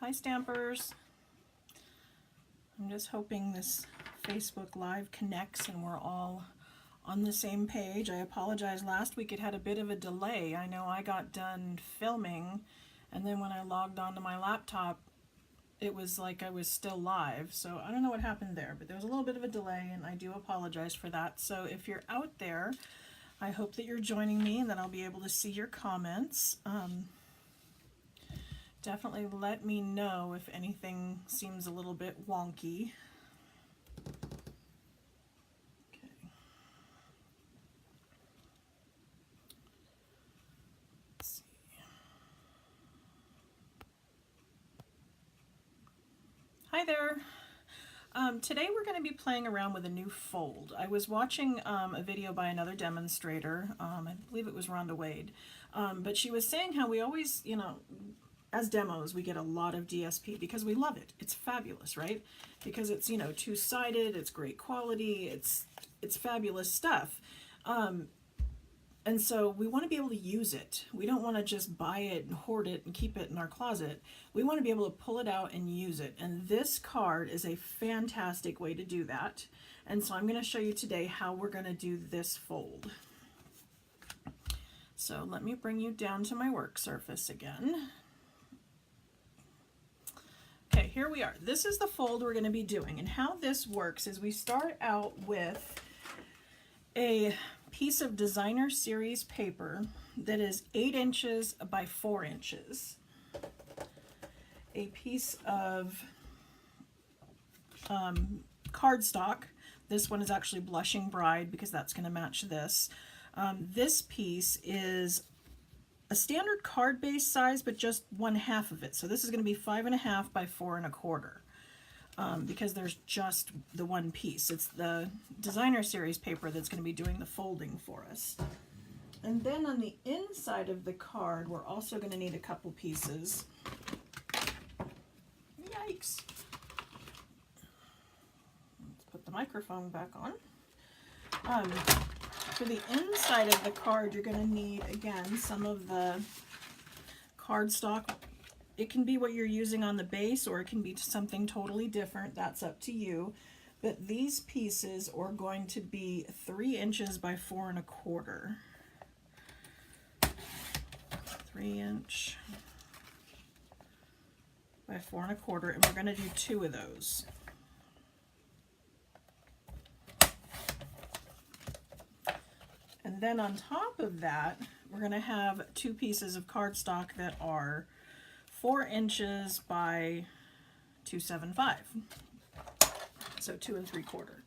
Hi Stampers. I'm just hoping this Facebook Live connects and we're all on the same page. I apologize, last week it had a bit of a delay. I know I got done filming and then when I logged onto my laptop it was like I was still live. So I don't know what happened there, but there was a little bit of a delay and I do apologize for that. So if you're out there, I hope that you're joining me and that I'll be able to see your comments. Definitely let me know if anything seems a little bit wonky. Okay. Let's see. Hi there. Today we're going to be playing around with a new fold. I was watching a video by another demonstrator, I believe it was Rhonda Wade, but she was saying how we always, as demos, we get a lot of DSP because we love it. It's fabulous, right? Because it's, two-sided, it's great quality, it's fabulous stuff. And so we want to be able to use it. We don't want to just buy it and hoard it and keep it in our closet. We want to be able to pull it out and use it. And this card is a fantastic way to do that. And so I'm going to show you today how we're going to do this fold. So let me bring you down to my work surface again. Okay, here we are. This is the fold we're going to be doing. And how this works is we start out with a piece of designer series paper that is 8 inches by 4 inches. A piece of cardstock. This one is actually Blushing Bride because that's going to match this. This piece is a standard card base size, but just 1/2 of it. So this is going to be 5.5 by 4 1/4. Because there's just the one piece. It's the designer series paper that's going to be doing the folding for us. And then on the inside of the card, we're also going to need a couple pieces. Yikes! Let's put the microphone back on. For the inside of the card, you're going to need, again, some of the cardstock. It can be what you're using on the base, or it can be something totally different. That's up to you. But these pieces are going to be 3 inches by 4 1/4. 3" by 4 1/4, and we're going to do 2 of those. And then on top of that, we're going to have 2 pieces of cardstock that are 4 inches by 2.75, so 2 3/4.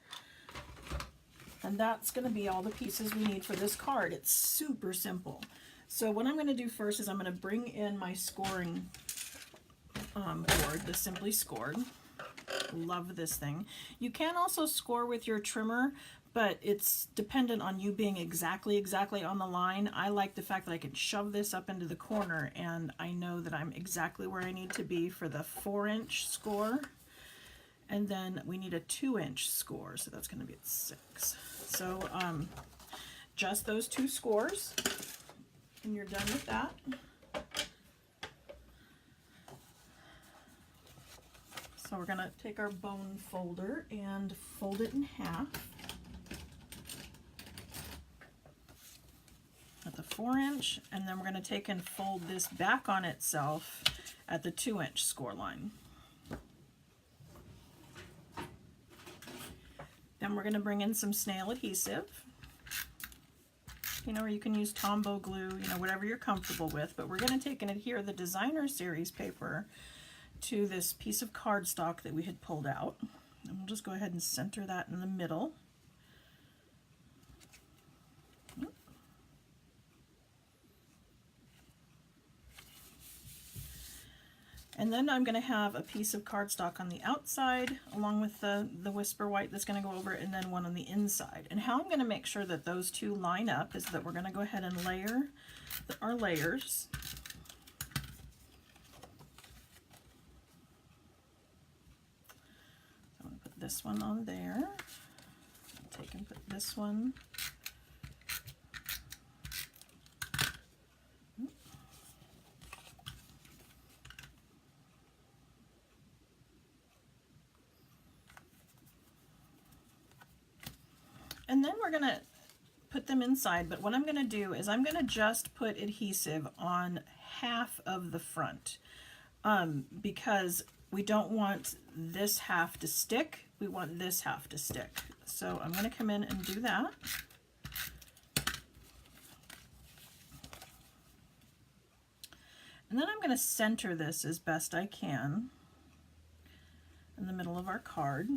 And that's going to be all the pieces we need for this card. It's super simple. So what I'm going to do first is I'm going to bring in my scoring board, the Simply Scored. Love this thing. You can also score with your trimmer, but it's dependent on you being exactly on the line. I like the fact that I can shove this up into the corner and I know that I'm exactly where I need to be for the 4-inch score. And then we need a 2-inch score, so that's going to be at 6. So just those 2 scores, and you're done with that. So we're going to take our bone folder and fold it in half at the 4-inch, and then we're going to take and fold this back on itself at the 2-inch score line. Then we're going to bring in some snail adhesive, or you can use Tombow glue, whatever you're comfortable with, but we're going to take and adhere the designer series paper to this piece of cardstock that we had pulled out. And we'll just go ahead and center that in the middle. And then I'm going to have a piece of cardstock on the outside along with the Whisper White that's going to go over it, and then one on the inside. And how I'm going to make sure that those two line up is that we're going to go ahead and layer our layers. I'm going to put this one on there. Take and put this one. And then we're going to put them inside, but what I'm going to do is I'm going to just put adhesive on half of the front because we don't want this half to stick, we want this half to stick. So I'm going to come in and do that. And then I'm going to center this as best I can in the middle of our card.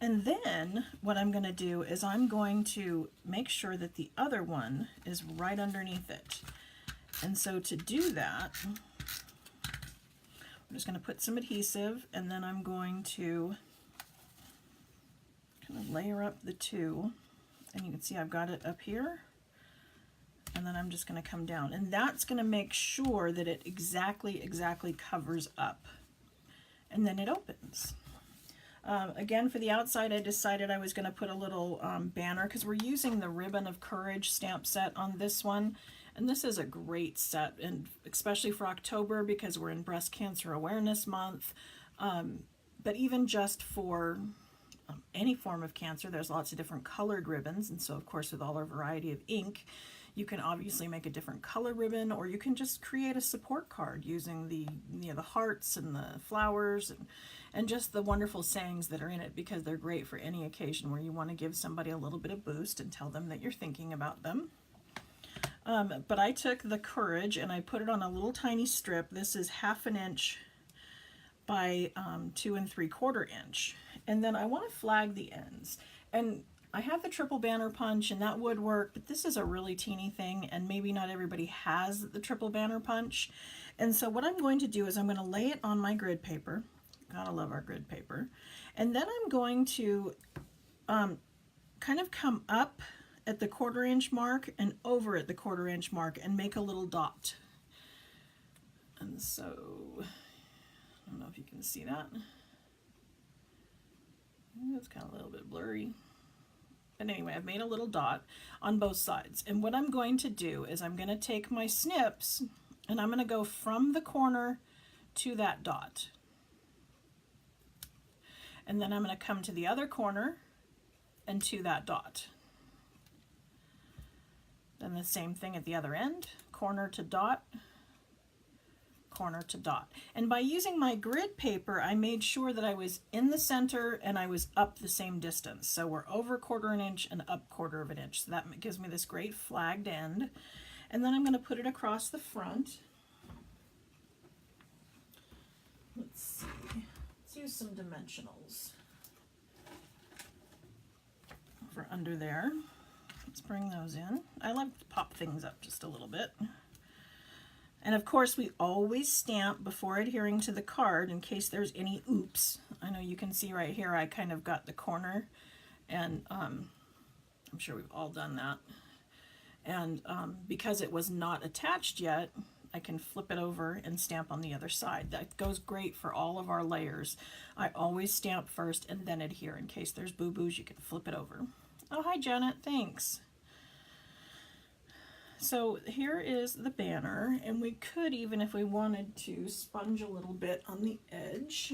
And then what I'm going to do is I'm going to make sure that the other one is right underneath it. And so to do that, I'm just going to put some adhesive, and then I'm going to kind of layer up the two. And you can see I've got it up here. And then I'm just going to come down. And that's going to make sure that it exactly covers up. And then it opens. Again, for the outside, I decided I was going to put a little banner because we're using the Ribbon of Courage stamp set on this one. And this is a great set, and especially for October because we're in Breast Cancer Awareness Month. But even just for any form of cancer, there's lots of different colored ribbons. And so, of course, with all our variety of ink, you can obviously make a different color ribbon, or you can just create a support card using the the hearts and the flowers and just the wonderful sayings that are in it, because they're great for any occasion where you want to give somebody a little bit of boost and tell them that you're thinking about them. But I took the Courage and I put it on a little tiny strip. This is 1/2 inch by 2 3/4 inch. And then I want to flag the ends. And I have the triple banner punch, and that would work, but this is a really teeny thing, and maybe not everybody has the triple banner punch. And so what I'm going to do is I'm going to lay it on my grid paper. Gotta love our grid paper. And then I'm going to kind of come up at the 1/4 inch mark and over at the 1/4 inch mark and make a little dot. And so, I don't know if you can see that. It's kind of a little bit blurry. But anyway, I've made a little dot on both sides. And what I'm going to do is I'm going to take my snips and I'm going to go from the corner to that dot. And then I'm going to come to the other corner and to that dot. Then the same thing at the other end, corner to dot, corner to dot. And by using my grid paper, I made sure that I was in the center and I was up the same distance. So we're over 1/4 inch and up 1/4 inch. So that gives me this great flagged end. And then I'm going to put it across the front. Let's see. Let's use some dimensionals for under there. Let's bring those in. I like to pop things up just a little bit. And of course, we always stamp before adhering to the card in case there's any oops. I know you can see right here, I kind of got the corner, and I'm sure we've all done that. And because it was not attached yet, I can flip it over and stamp on the other side. That goes great for all of our layers. I always stamp first and then adhere. In case there's boo-boos, you can flip it over. Oh, hi Janet, thanks. So here is the banner, and we could even, if we wanted to, sponge a little bit on the edge.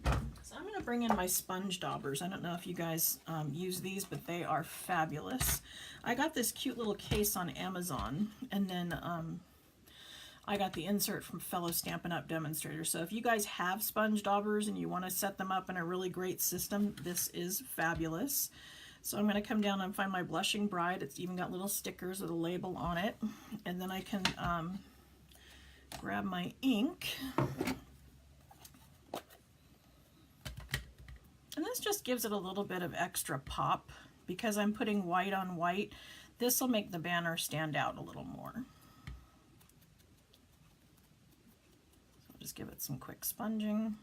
So I'm going to bring in my sponge daubers. I don't know if you guys use these, but they are fabulous. I got this cute little case on Amazon, and then I got the insert from fellow Stampin' Up! Demonstrators. So if you guys have sponge daubers and you want to set them up in a really great system, this is fabulous. So I'm going to come down and find my Blushing Bride. It's even got little stickers with a label on it. And then I can grab my ink. And this just gives it a little bit of extra pop. Because I'm putting white on white, this will make the banner stand out a little more. So I'll just give it some quick sponging.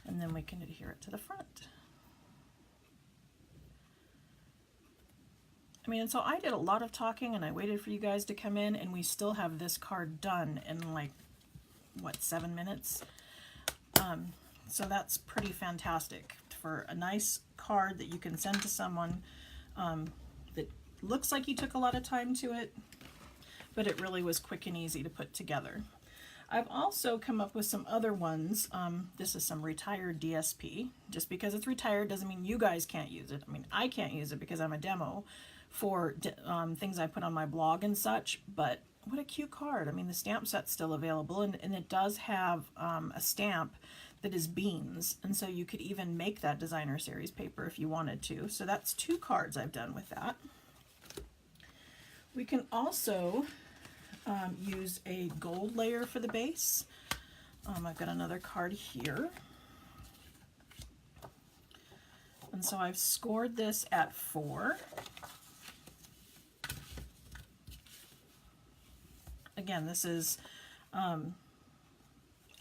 And then we can adhere it to the front. I mean, and so I did a lot of talking and I waited for you guys to come in, and we still have this card done in like, what, 7 minutes? So that's pretty fantastic for a nice card that you can send to someone that looks like you took a lot of time to it, but it really was quick and easy to put together. I've also come up with some other ones. This is some retired DSP. Just because it's retired doesn't mean you guys can't use it. I mean, I can't use it because I'm a demo for things I put on my blog and such, but what a cute card. I mean, the stamp set's still available, and it does have a stamp that is beans, and so you could even make that designer series paper if you wanted to. So that's 2 cards I've done with that. We can also use a gold layer for the base. I've got another card here. And so I've scored this at 4. Again, this is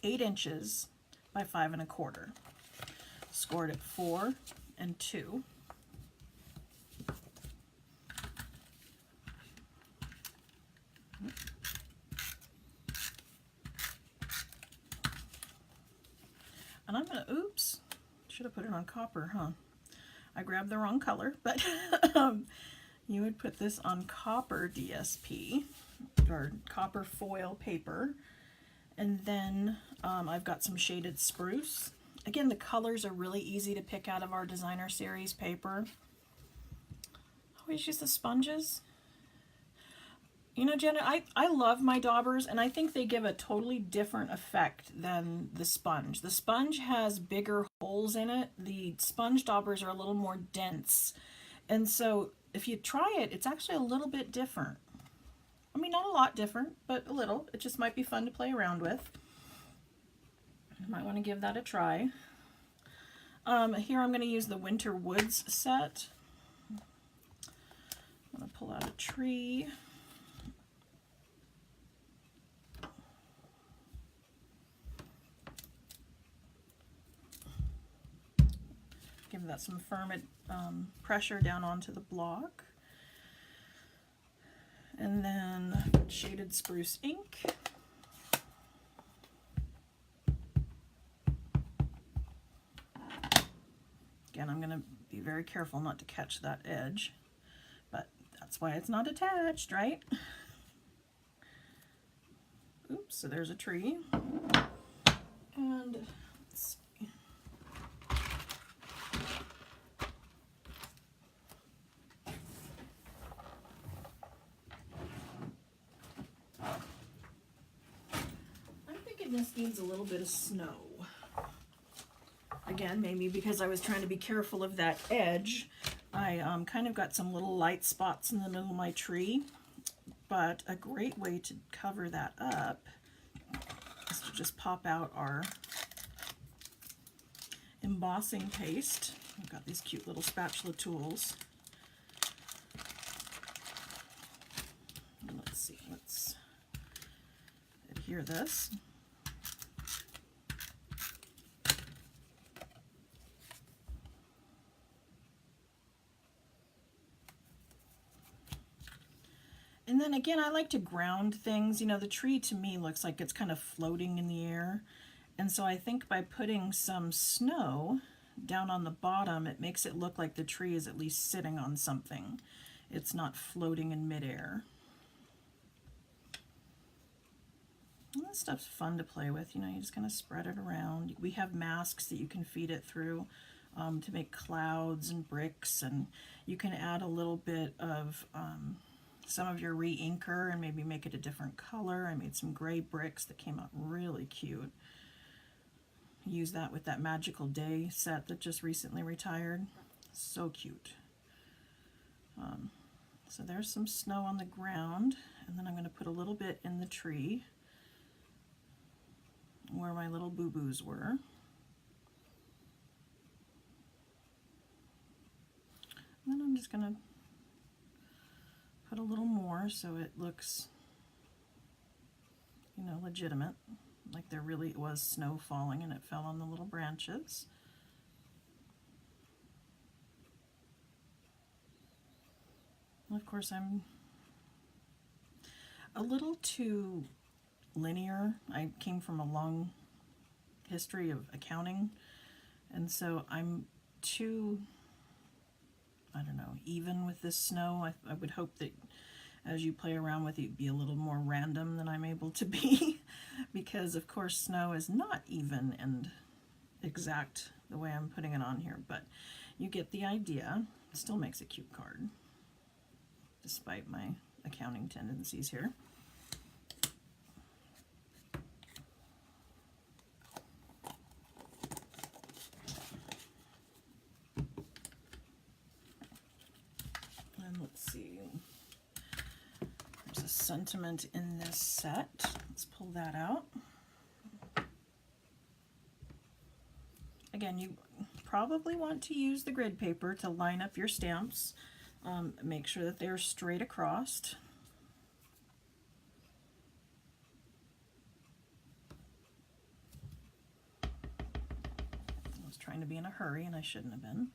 8 inches by 5 1/4. Scored at 4 and 2. And I'm gonna, oops, should have put it on copper, huh? I grabbed the wrong color, but you would put this on copper DSP or copper foil paper. And then I've got some shaded spruce. Again, the colors are really easy to pick out of our designer series paper. Always use the sponges. You know, Jenna, I love my daubers, and I think they give a totally different effect than the sponge. The sponge has bigger holes in it. The sponge daubers are a little more dense. And so if you try it, it's actually a little bit different. I mean, not a lot different, but a little. It just might be fun to play around with. You might want to give that a try. Here I'm going to use the Winter Woods set. I'm going to pull out a tree. Give that some firm pressure down onto the block. And then shaded spruce ink. Again, I'm going to be very careful not to catch that edge, but that's why it's not attached, right? Oops, so there's a tree. And let's see. This needs a little bit of snow. Again, maybe because I was trying to be careful of that edge, I kind of got some little light spots in the middle of my tree, but a great way to cover that up is to just pop out our embossing paste. I've got these cute little spatula tools. And let's see, let's adhere this. And then again, I like to ground things. You know, the tree to me looks like it's kind of floating in the air. And so I think by putting some snow down on the bottom, it makes it look like the tree is at least sitting on something. It's not floating in midair. And this stuff's fun to play with. You know, you just kind of spread it around. We have masks that you can feed it through to make clouds and bricks. And you can add a little bit of some of your re-inker and maybe make it a different color. I made some gray bricks that came out really cute. Use that with that Magical Day set that just recently retired. So cute. So there's some snow on the ground, and then I'm going to put a little bit in the tree where my little boo-boos were. And then I'm just going to put a little more so it looks, you know, legitimate, like there really was snow falling and it fell on the little branches. And of course, I'm a little too linear. I came from a long history of accounting, and so I'm too, I don't know, even with this snow. I would hope that as you play around with it, you'd be a little more random than I'm able to be. because of course snow is not even and exact the way I'm putting it on here, but you get the idea. It still makes a cute card, despite my accounting tendencies here. And let's see, there's a sentiment in this set. Let's pull that out. Again, you probably want to use the grid paper to line up your stamps. Make sure that they're straight across. I was trying to be in a hurry and I shouldn't have been.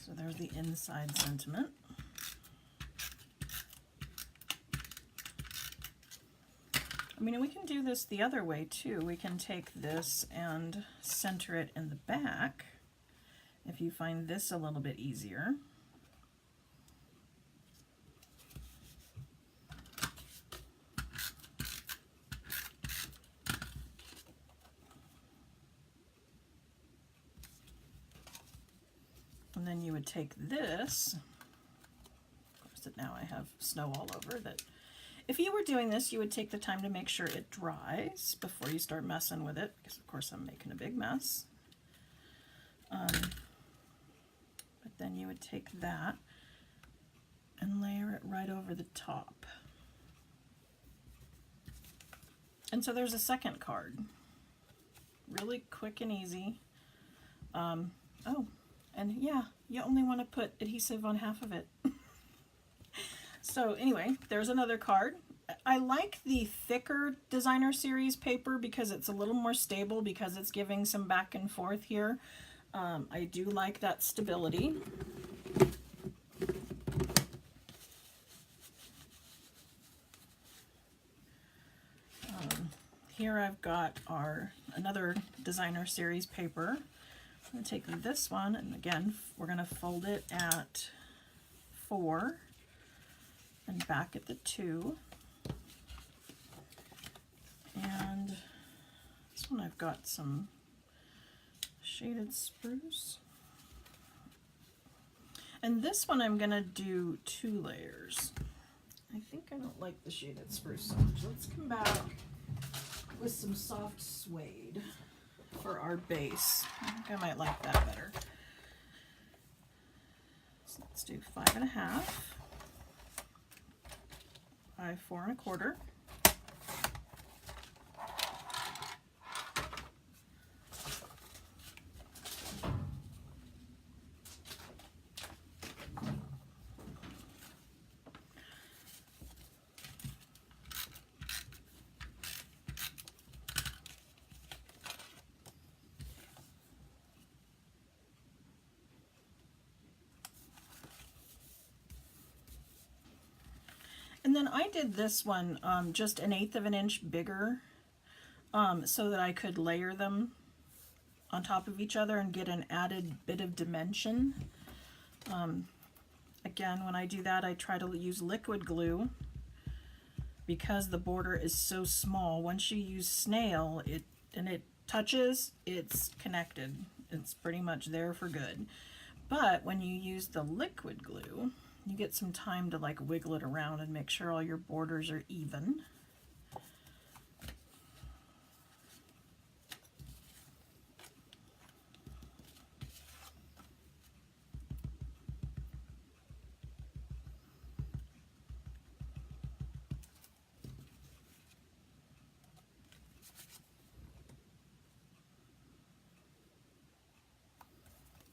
So there's the inside sentiment. I mean, we can do this the other way too. We can take this and center it in the back if you find this a little bit easier. And then you would take this, of course now I have snow all over that. If you were doing this, you would take the time to make sure it dries before you start messing with it, because of course I'm making a big mess. But then you would take that and layer it right over the top. And so there's a second card. Really quick and easy. Oh, and yeah, you only want to put adhesive on half of it. So anyway, there's another card. I like the thicker designer series paper because it's a little more stable, because it's giving some back and forth here. I do like that stability. Here I've got another designer series paper. I'm going to take this one, and again, we're going to fold it at 4 and back at the 2. And this one I've got some shaded spruce. And this one I'm going to do 2 layers. I think I don't like the shaded spruce so much. Let's come back with some soft suede for our base. I think I might like that better. So let's do 5.5 by 4 1/4. And then I did this one just 1/8 of an inch bigger so that I could layer them on top of each other and get an added bit of dimension. Again, when I do that, I try to use liquid glue because the border is so small. Once you use snail, it touches, it's connected. It's pretty much there for good. But when you use the liquid glue, you get some time to like wiggle it around and make sure all your borders are even.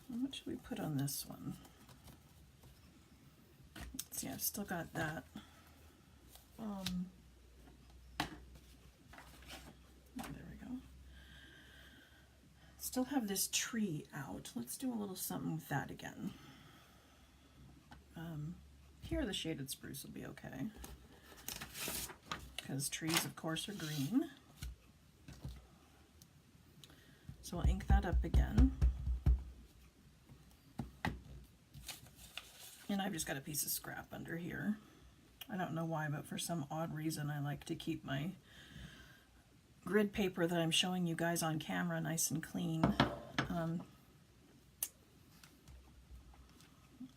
What should we put on this one? Let's see, I've still got that. There we go. Still have this tree out. Let's do a little something with that again. Here the shaded spruce will be okay, because trees of course are green. So we'll ink that up again. And I've just got a piece of scrap under here. I don't know why, but for some odd reason I like to keep my grid paper that I'm showing you guys on camera nice and clean. Let's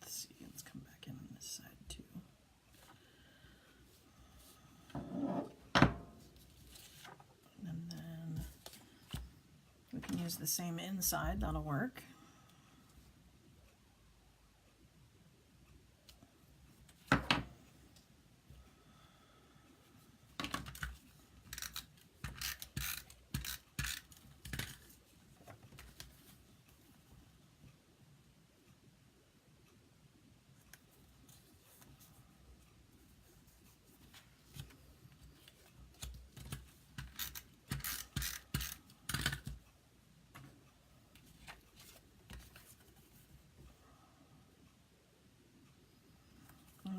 see, let's come back in on this side too. And then we can use the same inside, that'll work.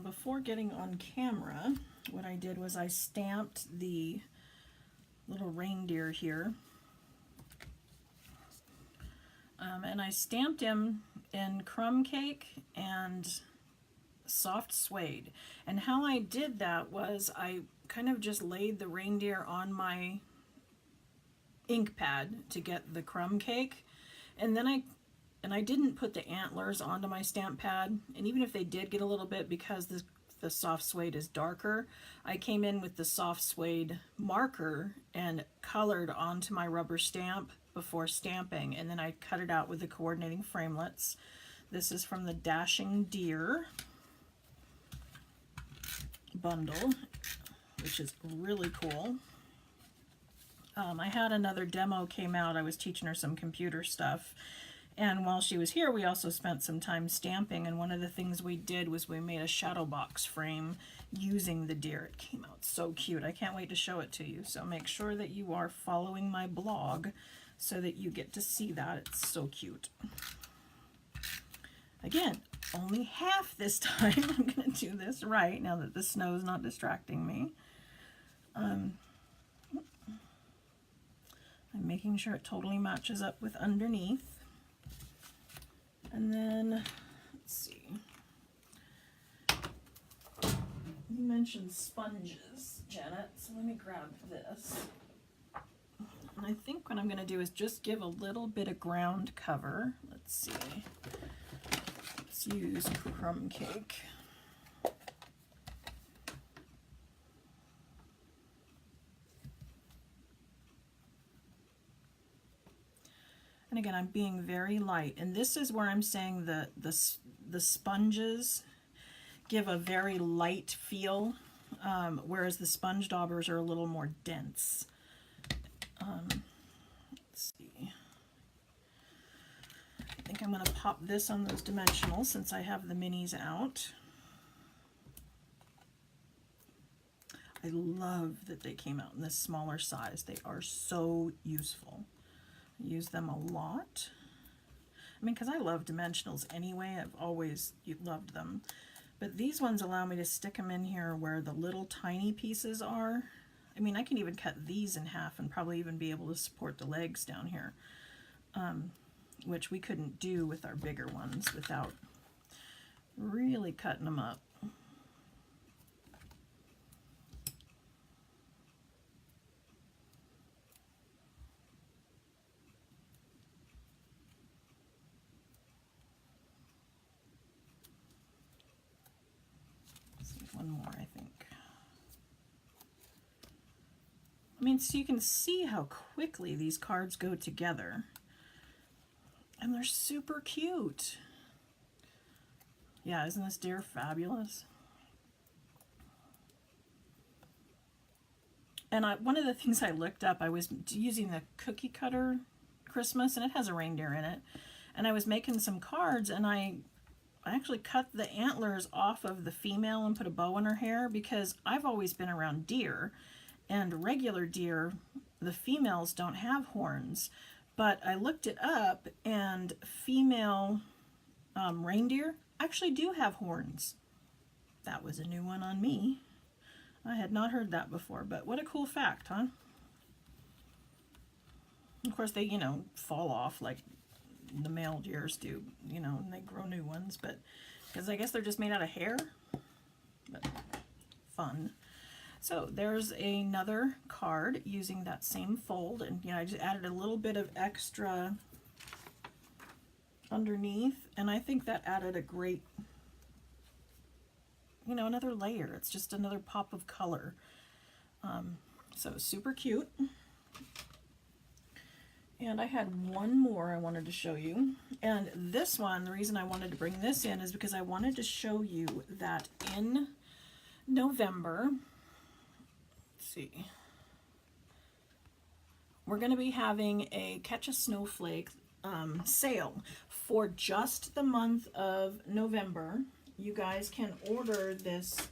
Before getting on camera, what I did was I stamped the little reindeer here. And I stamped him in crumb cake and soft suede. And how I did that was I kind of just laid the reindeer on my ink pad to get the crumb cake. And then I didn't put the antlers onto my stamp pad, and even if they did get a little bit, because the soft suede is darker, I came in with the soft suede marker and colored onto my rubber stamp before stamping, and then I cut it out with the coordinating framelits. This is from the Dashing Deer bundle, which is really cool. I had another demo came out. I was teaching her some computer stuff. And while she was here, we also spent some time stamping, and one of the things we did was we made a shadow box frame using the deer. It came out so cute. I can't wait to show it to you. So make sure that you are following my blog so that you get to see that. It's so cute. Again, only half this time. I'm going to do this right now that the snow is not distracting me. I'm making sure it totally matches up with underneath. And then, let's see, you mentioned sponges, Janet, so let me grab this. And I think what I'm going to do is just give a little bit of ground cover. Let's see, let's use crumb cake. And again, I'm being very light, and this is where I'm saying the sponges give a very light feel, whereas the sponge daubers are a little more dense. Let's see. I think I'm going to pop this on those dimensionals since I have the minis out. I love that they came out in this smaller size. They are so useful. Use them a lot. I mean, because I love dimensionals anyway. I've always loved them. But these ones allow me to stick them in here where the little tiny pieces are. I mean, I can even cut these in half and probably even be able to support the legs down here, which we couldn't do with our bigger ones without really cutting them up. One more, I think. I mean, so you can see how quickly these cards go together. And they're super cute. Yeah, isn't this deer fabulous? And one of the things I looked up, I was using the cookie cutter Christmas, and it has a reindeer in it. And I was making some cards, and I actually cut the antlers off of the female and put a bow in her hair, because I've always been around deer, and regular deer, the females don't have horns. But I looked it up, and female reindeer actually do have horns. That was a new one on me. I had not heard that before, but what a cool fact, huh? Of course, they, you know, fall off like the male deers do, you know, and they grow new ones, but because I guess they're just made out of hair. But fun. So there's another card using that same fold, and I just added a little bit of extra underneath, and I think that added a great, another layer. It's just another pop of color. So super cute. And I had one more I wanted to show you. And this one, the reason I wanted to bring this in is because I wanted to show you that in November, let's see, we're going to be having a Catch a Snowflake sale for just the month of November. You guys can order this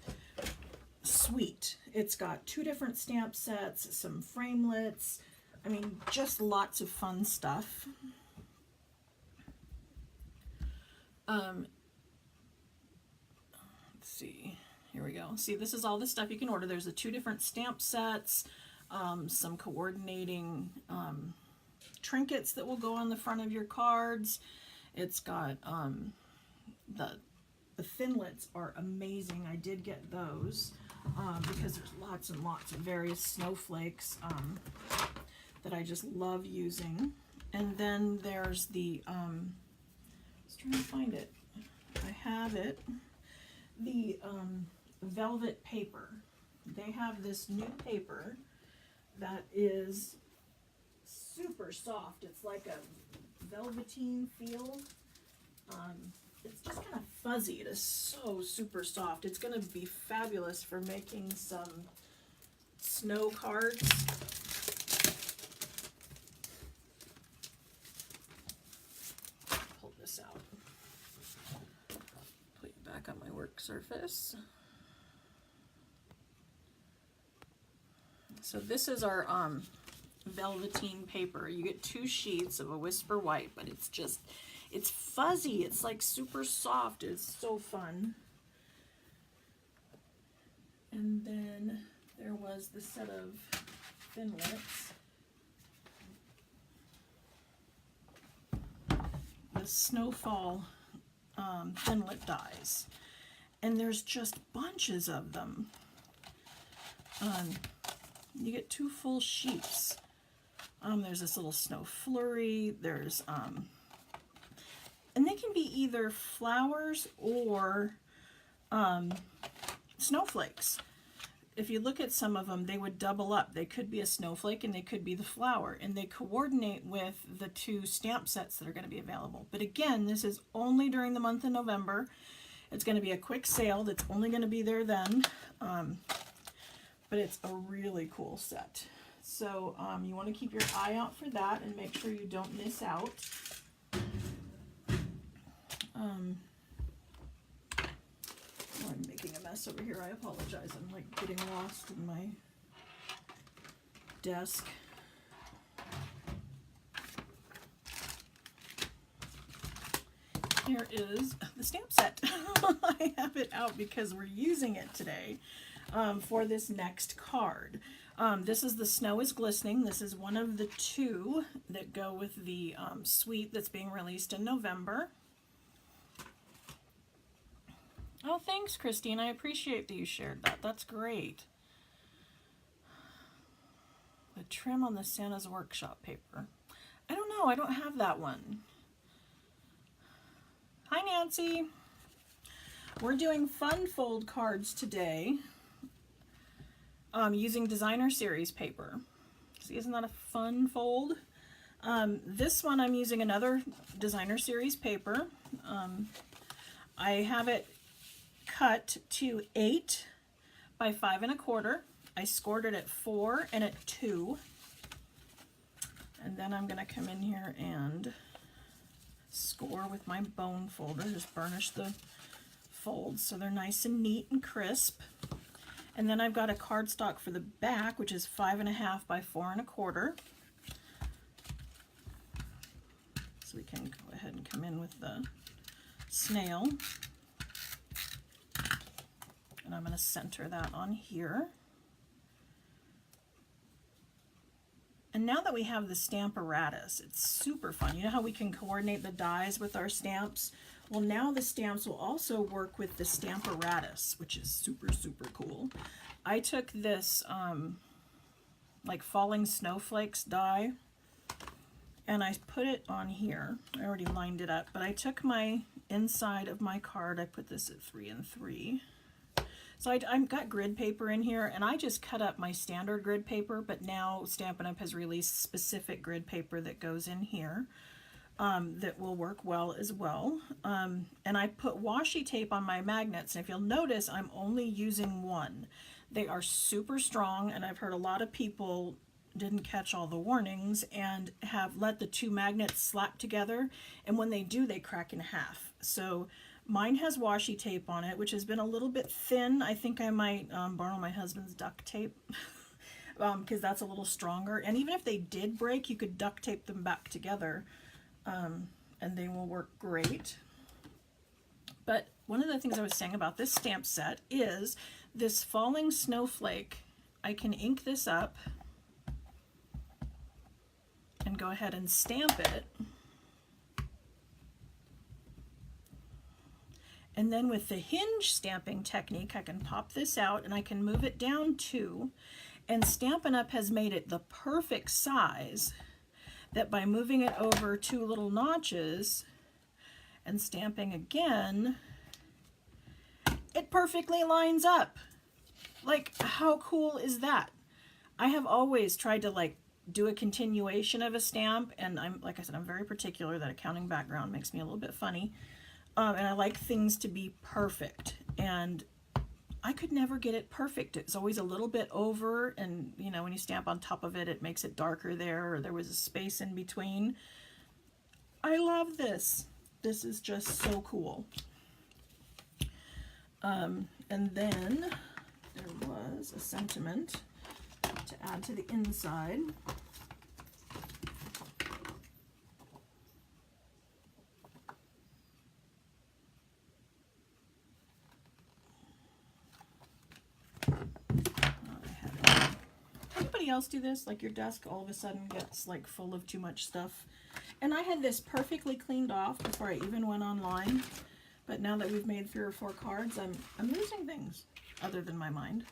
suite. It's got 2 different stamp sets, some framelits, I mean, just lots of fun stuff. Let's see, here we go. See, this is all the stuff you can order. There's the 2 different stamp sets, some coordinating trinkets that will go on the front of your cards. It's got the thinlits are amazing. I did get those because there's lots and lots of various snowflakes that I just love using. And then there's the I was trying to find it. I have it. The velvet paper. They have this new paper that is super soft. It's like a velveteen feel. It's just kind of fuzzy. It is so super soft. It's going to be fabulous for making some snow cards. Pull this out. Put it back on my work surface. So this is our velveteen paper. You get 2 sheets of a Whisper White, but it's fuzzy. It's like super soft. It's so fun. And then there was the set of thinlits. The Snowfall thinlit dies. And there's just bunches of them. You get 2 full sheets. There's this little snow flurry. There's and they can be either flowers or snowflakes. If you look at some of them, they would double up. They could be a snowflake and they could be the flower, and they coordinate with the 2 stamp sets that are going to be available. But again, this is only during the month of November. It's going to be a quick sale that's only going to be there then. But it's a really cool set. So you want to keep your eye out for that and make sure you don't miss out. I'm making a mess over here. I apologize. I'm like getting lost in my desk. Here is the stamp set. I have it out because we're using it today for this next card. This is the Snow is Glistening. This is one of the 2 that go with the suite that's being released in November. Oh, thanks, Christine. I appreciate that you shared that. That's great. The trim on the Santa's Workshop paper. I don't know. I don't have that one. Hi, Nancy. We're doing fun fold cards today using Designer Series paper. See, isn't that a fun fold? This one I'm using another Designer Series paper. I have it cut to 8 by 5 1/4. I scored it at 4 and at 2. And then I'm going to come in here and score with my bone folder. Just burnish the folds so they're nice and neat and crisp. And then I've got a cardstock for the back, which is 5 1/2 by 4 1/4. So we can go ahead and come in with the snail. And I'm going to center that on here. And now that we have the Stamparatus, it's super fun. You know how we can coordinate the dies with our stamps? Well, now the stamps will also work with the Stamparatus, which is super, super cool. I took this like falling snowflakes die and I put it on here. I already lined it up, but I took my inside of my card, I put this at 3 and 3. So I've got grid paper in here, and I just cut up my standard grid paper, but now Stampin' Up! Has released specific grid paper that goes in here that will work well as well. And I put washi tape on my magnets, and if you'll notice, I'm only using one. They are super strong, and I've heard a lot of people didn't catch all the warnings and have let the two magnets slap together, and when they do, they crack in half. So mine has washi tape on it, which has been a little bit thin. I think I might borrow my husband's duct tape because that's a little stronger. And even if they did break, you could duct tape them back together and they will work great. But one of the things I was saying about this stamp set is this falling snowflake. I can ink this up and go ahead and stamp it. And then with the Hinge stamping technique, I can pop this out and I can move it down too. And Stampin' Up! Has made it the perfect size that by moving it over 2 little notches and stamping again, it perfectly lines up. Like, how cool is that? I have always tried to like do a continuation of a stamp, and like I said, I'm very particular. That accounting background makes me a little bit funny. And I like things to be perfect, and I could never get it perfect. It's always a little bit over, and you know, when you stamp on top of it, it makes it darker there, or there was a space in between. I love this. This is just so cool. And then there was a sentiment to add to the inside. Anybody else do this? Like your desk all of a sudden gets like full of too much stuff. And I had this perfectly cleaned off before I even went online. But now that we've made 3 or 4 cards, I'm losing things other than my mind.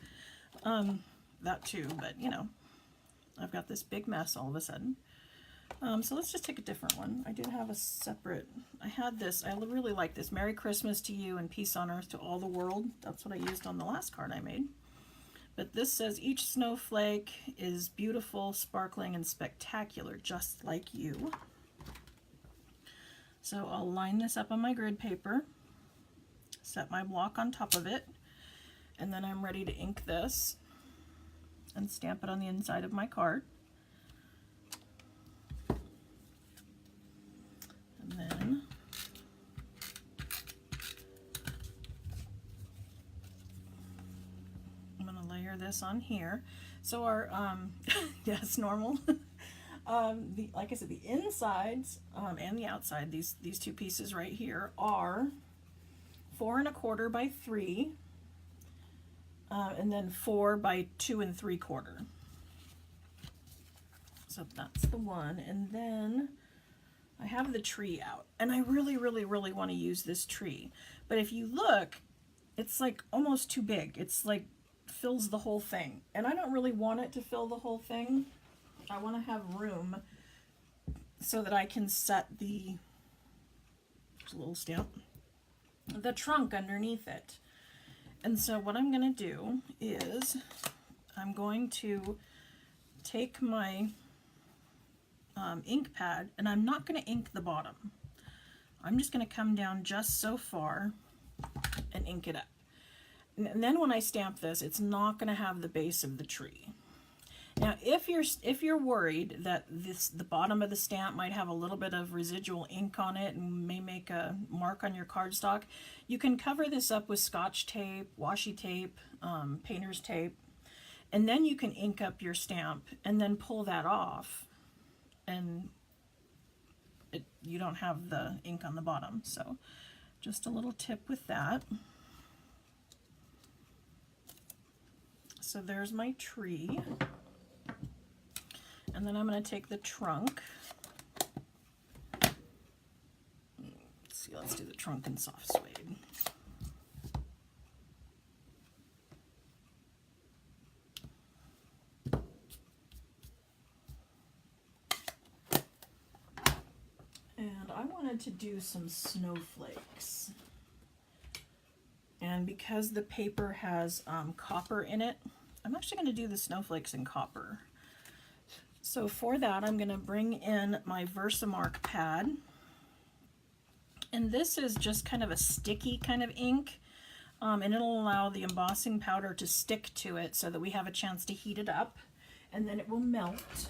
That too, but you know, I've got this big mess all of a sudden. So let's just take a different one. I did have a separate, I had this, I really like this. Merry Christmas to you and peace on earth to all the world. That's what I used on the last card I made. But this says, each snowflake is beautiful, sparkling, and spectacular, just like you. So I'll line this up on my grid paper, set my block on top of it, and then I'm ready to ink this and stamp it on the inside of my card. And then I'm going to layer this on here. So our, yes, normal. Like I said, the insides and the outside, these 2 pieces right here are 4 1/4 by 3, and then 4 by 2 3/4. So that's the one. And then I have the tree out, and I really, really, really want to use this tree. But if you look, it's like almost too big. It's like fills the whole thing, and I don't really want it to fill the whole thing. I want to have room so that I can set the, there's a little stamp, the trunk underneath it. And so what I'm going to do is I'm going to take my ink pad, and I'm not going to ink the bottom. I'm just going to come down just so far and ink it up. And then when I stamp this, it's not going to have the base of the tree. Now, if you're worried that the bottom of the stamp might have a little bit of residual ink on it and may make a mark on your cardstock, you can cover this up with Scotch tape, washi tape, painter's tape, and then you can ink up your stamp and then pull that off, and you don't have the ink on the bottom. So just a little tip with that. So there's my tree. And then I'm going to take the trunk, See, let's do the trunk and soft suede. And I wanted to do some snowflakes. And because the paper has copper in it, I'm actually going to do the snowflakes in copper. So for that, I'm going to bring in my Versamark pad. And this is just kind of a sticky kind of ink. And it'll allow the embossing powder to stick to it so that we have a chance to heat it up. And then it will melt.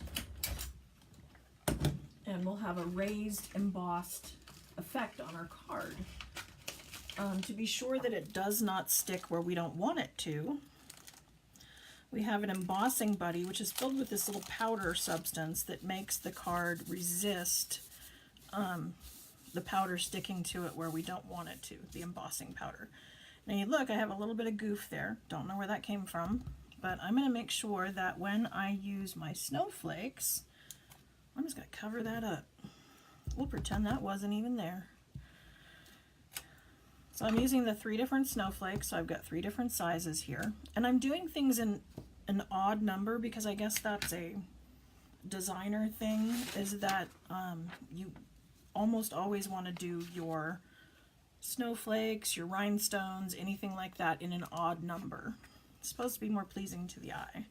And we'll have a raised, embossed effect on our card. To be sure that it does not stick where we don't want it to, we have an embossing buddy, which is filled with this little powder substance that makes the card resist the powder sticking to it where we don't want it to, the embossing powder. Now you look, I have a little bit of goof there. Don't know where that came from, but I'm going to make sure that when I use my snowflakes, I'm just going to cover that up. We'll pretend that wasn't even there. So I'm using the 3 different snowflakes, so I've got 3 different sizes here. And I'm doing things in an odd number because I guess that's a designer thing, is that you almost always want to do your snowflakes, your rhinestones, anything like that in an odd number. It's supposed to be more pleasing to the eye.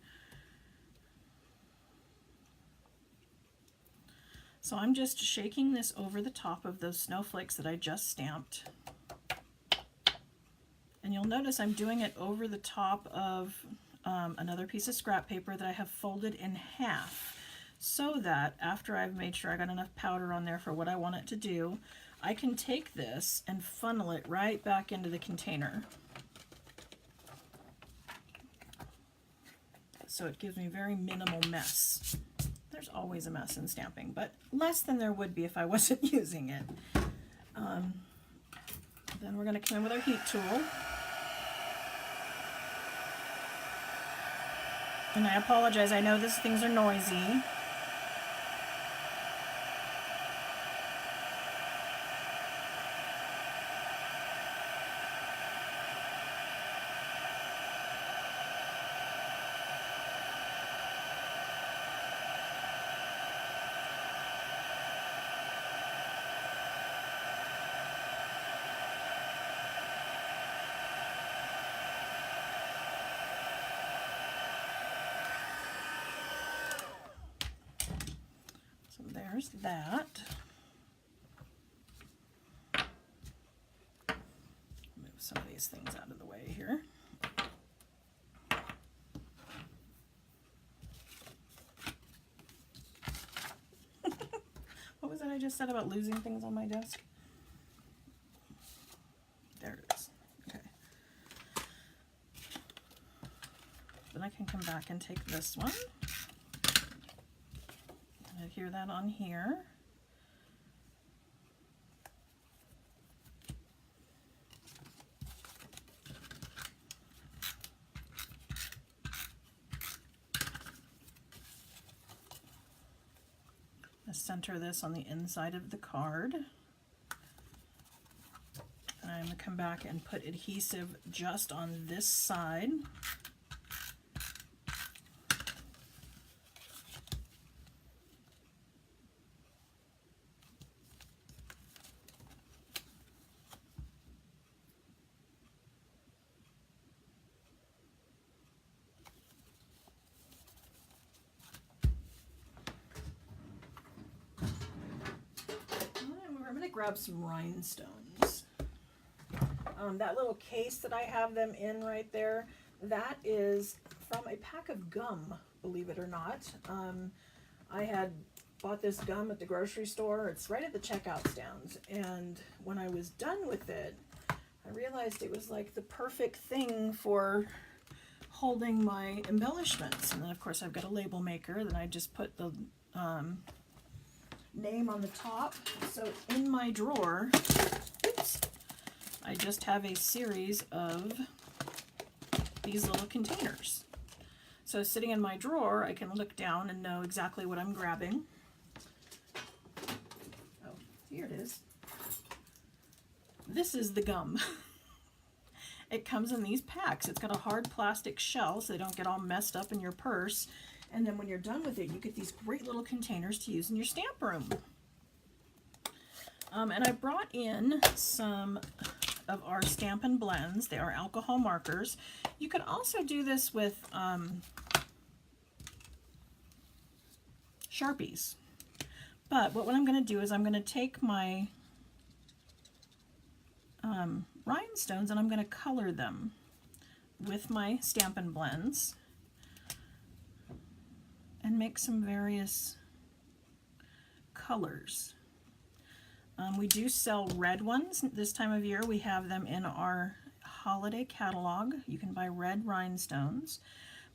So I'm just shaking this over the top of those snowflakes that I just stamped. And you'll notice I'm doing it over the top of another piece of scrap paper that I have folded in half, so that after I've made sure I got enough powder on there for what I want it to do, I can take this and funnel it right back into the container. So it gives me very minimal mess. There's always a mess in stamping, but less than there would be if I wasn't using it. Then we're going to come in with our heat tool. And I apologize, I know these things are noisy. There's that. Move some of these things out of the way here. What was that I just said about losing things on my desk? There it is. Okay. Then I can come back and take this one. Adhere that on here. Center this on the inside of the card. And I'm going to come back and put adhesive just on this side. Grab some rhinestones. That little case that I have them in right there, that is from a pack of gum, believe it or not. I had bought this gum at the grocery store. It's right at the checkout stands, and when I was done with it, I realized it was like the perfect thing for holding my embellishments. And then of course I've got a label maker, then I just put the name on the top. So in my drawer, oops, I just have a series of these little containers. So sitting in my drawer, I can look down and know exactly what I'm grabbing. Oh, here it is. this is the gum. It comes in these packs. It's got a hard plastic shell so they don't get all messed up in your purse. And then when you're done with it, you get these great little containers to use in your stamp room. And I brought in some of our Stampin' blends. They are alcohol markers. You could also do this with Sharpies. But what I'm going to do is I'm going to take my rhinestones and I'm going to color them with my Stampin' blends and make some various colors. We do sell red ones this time of year. We have them in our holiday catalog. You can buy red rhinestones,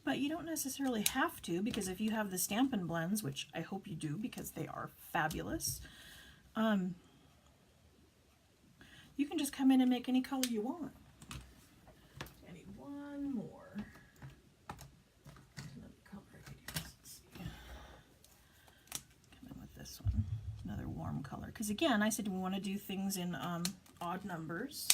but you don't necessarily have to, because if you have the Stampin' blends, which I hope you do because they are fabulous, you can just come in and make any color you want. I need one more. Another color I could use. Let's see. Come in with this one. Another warm color. Because again, I said we want to do things in odd numbers.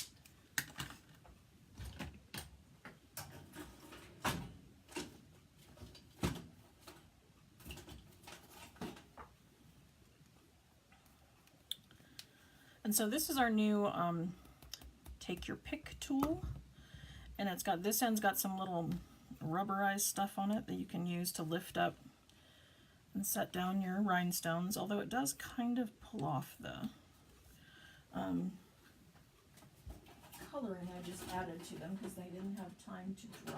And so this is our new take your pick tool, and it's got, this end's got some little rubberized stuff on it that you can use to lift up and set down your rhinestones, although it does kind of pull off the coloring I just added to them because they didn't have time to dry.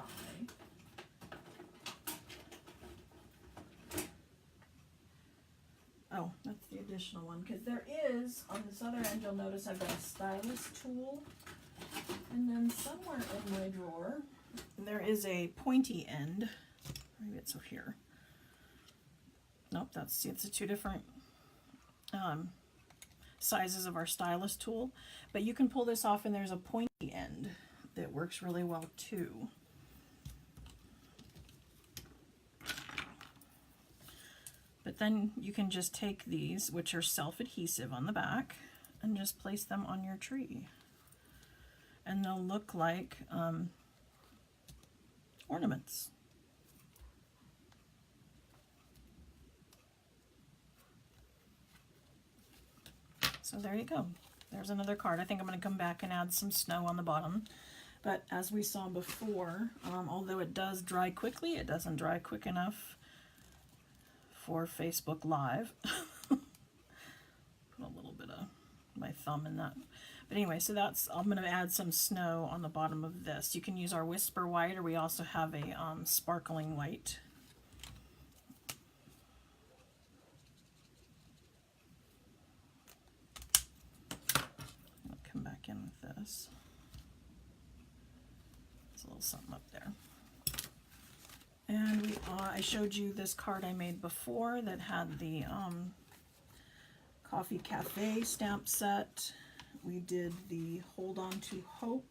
Oh, that's the additional one, because there is, on this other end, you'll notice I've got a stylus tool, and then somewhere in my drawer, there is a pointy end. Maybe it's over here. Nope, that's, see, it's the two different sizes of our stylus tool, but you can pull this off and there's a pointy end that works really well too. But then you can just take these, which are self-adhesive on the back, and just place them on your tree. And they'll look like ornaments. So there you go. There's another card. I think I'm going to come back and add some snow on the bottom. But as we saw before, although it does dry quickly, it doesn't dry quick enough for Facebook Live. Put a little bit of my thumb in that. But anyway, so that's, I'm going to add some snow on the bottom of this. You can use our Whisper White, or we also have a sparkling white. I'll come back in with this. There's a little something up there. And I showed you this card I made before that had the Coffee Cafe stamp set. We did the Hold On to Hope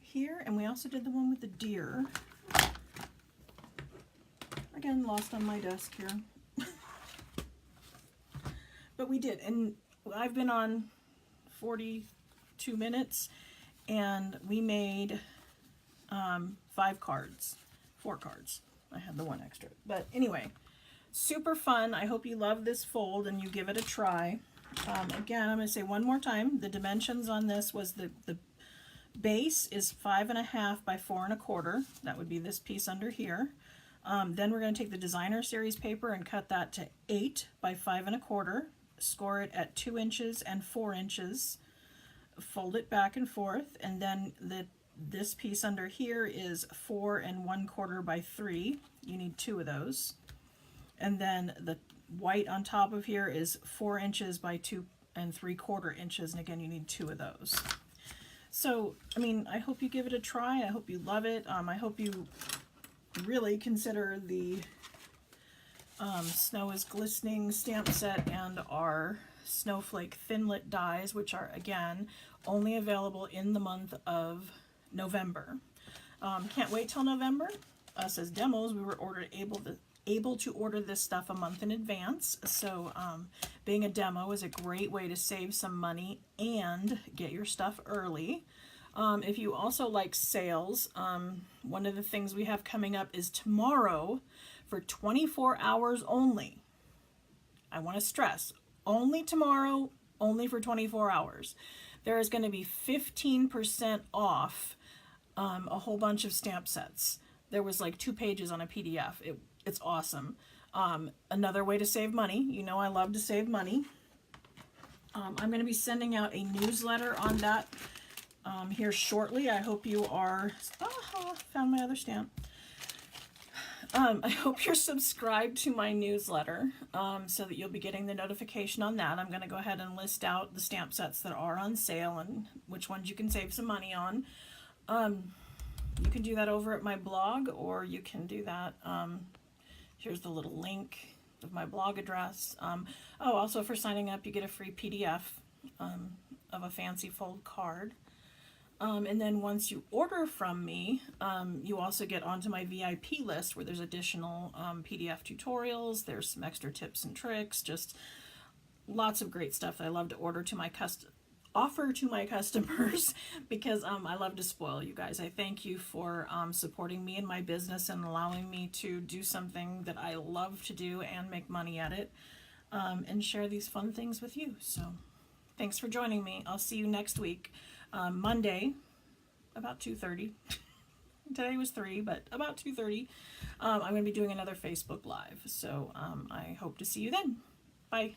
here, and we also did the one with the deer. Again, lost on my desk here. But we did, and I've been on 42 minutes, and we made 4 cards. I had the one extra. But anyway, super fun. I hope you love this fold and you give it a try. Again, I'm going to say one more time, the dimensions on this was the base is 5.5 by 4 1/4. That would be this piece under here. Then we're going to take the designer series paper and cut that to 8 by 5 1/4. Score it at 2 inches and 4 inches. Fold it back and forth, and then this piece under here is 4 1/4 by 3. You need 2 of those. And then the white on top of here is 4 inches by 2 3/4 inches. And again, you need 2 of those. So, I mean, I hope you give it a try. I hope you love it. I hope you really consider the Snow is Glistening stamp set and our Snowflake Thinlit dies, which are, again, only available in the month of November. Can't wait till November. Us as demos, we were ordered able to order this stuff a month in advance. So being a demo is a great way to save some money and get your stuff early. If you also like sales, one of the things we have coming up is tomorrow for 24 hours only. I want to stress, only tomorrow, only for 24 hours. There is going to be 15% off a whole bunch of stamp sets. There was like 2 pages on a PDF. It's awesome. Another way to save money. You know I love to save money. I'm going to be sending out a newsletter on that here shortly. I hope you are... Oh, found my other stamp. I hope you're subscribed to my newsletter so that you'll be getting the notification on that. I'm going to go ahead and list out the stamp sets that are on sale and which ones you can save some money on. You can do that over at my blog, or you can do that. Here's the little link of my blog address. Oh, also for signing up, you get a free PDF of a fancy fold card. And then once you order from me, you also get onto my VIP list where there's additional PDF tutorials, there's some extra tips and tricks, just lots of great stuff that I love to offer to my customers because I love to spoil you guys. I thank you for supporting me in my business and allowing me to do something that I love to do and make money at it, and share these fun things with you. So thanks for joining me. I'll see you next week. Monday, about 2:30. Today was 3, but about 2:30. I'm going to be doing another Facebook Live. So I hope to see you then. Bye.